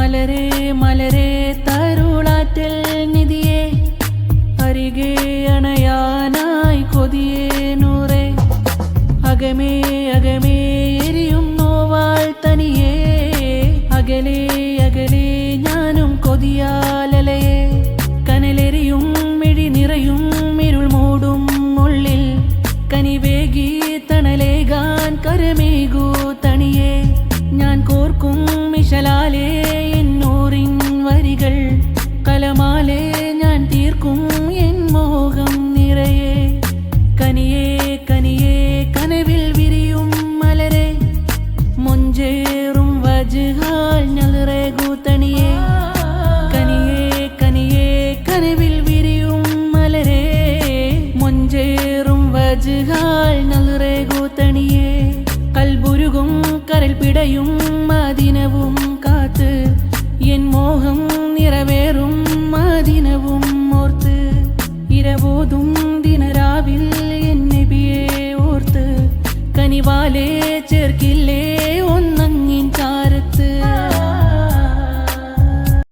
മലരേ മലരേ തരുളാറ്റൽ നിധിയെ അരികെ അണയാനായി കൊതിയേ നൂറേ അകമേ അകമേ എരിയും നോവാൾ തനിയേ അകലേ അകലേ ഞാനും കൊതിയാലലയെ കനലെരിയും മിഴി നിറയും ഇരുൾ മൂടും ഉള്ളിൽ കനിവേകി തണലേകാൻ കരമേകൂ തണിയേ ഞാൻ കോർക്കും മിശലാലേ എന്നൂറിൻ വരികൾ കലമാലേ ഞാൻ തീർക്കും എൻ മോഹം നിറയെ കനിയേ കനിയേ കനവിൽ വിരിയും മലരെ മൊഞ്ചേറും വജ്ഹാൽ ഞലറേകൂ തണിയേ കനിയേ കനിയേ കനവിൽ വിരിയും മലരെ മൊഞ്ചേറും വജ്ഹാൽ ഞലറേകൂ തണിയേ കൽബുരുകും കരൽ പിടയും മദിനവും കാത്ത് എൻ മോഹം നിറവേറും മദിനവും ഓർത്ത് ഇരവോതും ദിനരാവിൽ എൻ നബിയെ ഓർത്ത് കനിവാലേ ചേർക്കിൽ